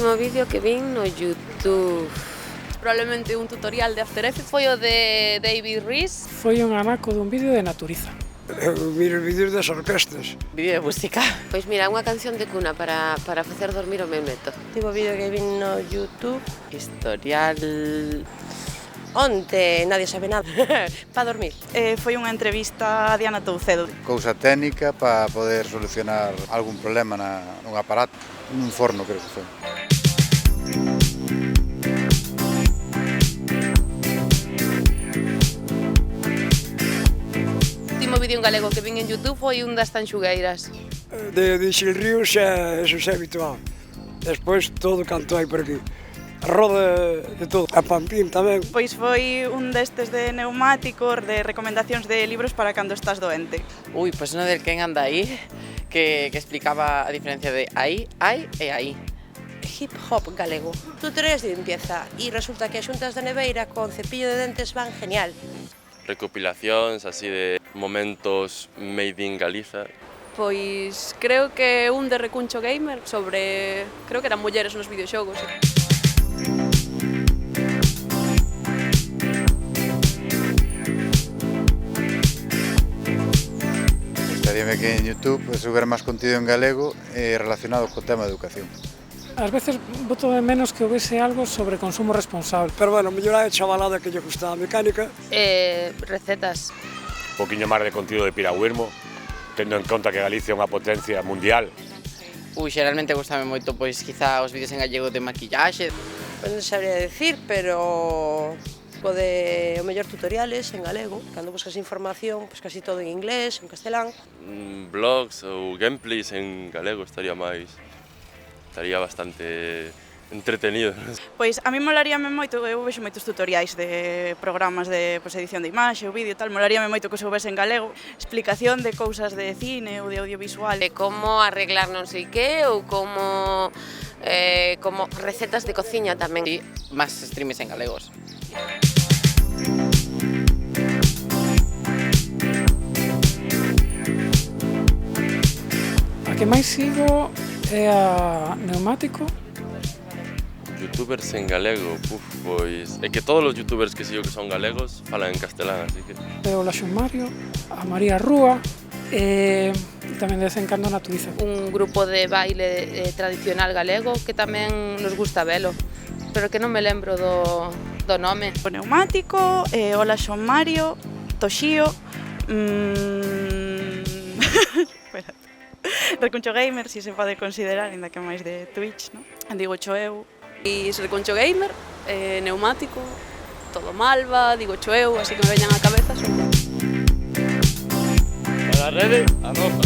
último vídeo que vin no YouTube. Probablemente un tutorial de After Effects foi o de David Rees. Foi un anaco dun vídeo de Naturiza. Eu miro vídeos das orquestas. Vídeo de música. Pois mira, unha canción de cuna para facer dormir o meu neto. Último vídeo que vi no YouTube, historial... Onte, nadie sabe nada, para dormir. Foi unha entrevista a Diana Toucedo. Cousa técnica para poder solucionar algún problema nun aparato, nun forno creo que foi. O último vídeo en galego que vin en YouTube foi un das Tanxugueiras. De Xilríos eso é habitual. Despois todo canto hai por aquí. Roda de todo, a Pampín tamén. Pois foi un destes de neumáticos, de recomendacións de libros para cando estás doente. Ui, pois no del quen anda aí, que explicaba a diferencia de aí, hai e aí. Hip hop galego. Tutoriales de limpieza e resulta que as xuntas da neveira con cepillo de dentes van genial. Recopilacións así de momentos made in Galiza. Pois creo que un de Recuncho Gamer sobre, creo que eran mulleres nos videoxogos. Gustaríame que en YouTube hubiera máis contido en galego relacionado co tema de educación. Ás veces boto de menos que houvese algo sobre consumo responsable. Pero bueno, mellor hai chavalada que lle gusta a mecánica. Recetas. Un poquinho máis de contido de piragüismo, tendo en conta que Galicia é unha potencia mundial. Xeralmente gustame moito, pois, quizá os vídeos en gallego de maquillaxe. Pois non sabría decir, pero o mellor tutoriales en galego, cando buscas información, pois casi todo en inglés, en castelán. Blogs ou gameplays en galego estaría bastante entretenido. Pois a mí molaríame moito, eu vexo moitos tutoriais de programas de edición de imaxe, ou vídeo e tal, molaríame moito que soubese en galego, explicación de cousas de cine ou de audiovisual. De como arreglar non sei que ou como recetas de cociña tamén. E máis streams en galegos. A que máis sigo é a Neumático. Youtubers en galego, pois é que todos os youtubers que sigo que son galegos falan en castelán, así que... O Laxon Mario, a María Rúa e tamén de vez en cando Naturiza. Un grupo de baile tradicional galego que tamén nos gusta velo, pero que non me lembro do nome. O Neumático, o Laxon Mario, Toxío, Recuncho Gamer, si se pode considerar, ainda que máis de Twitch, non? Digo eu. E Recuncho Gamer, Neumático, Todo Malva, digo eu, así que me veñan á cabeza. Para a rede, a ropa.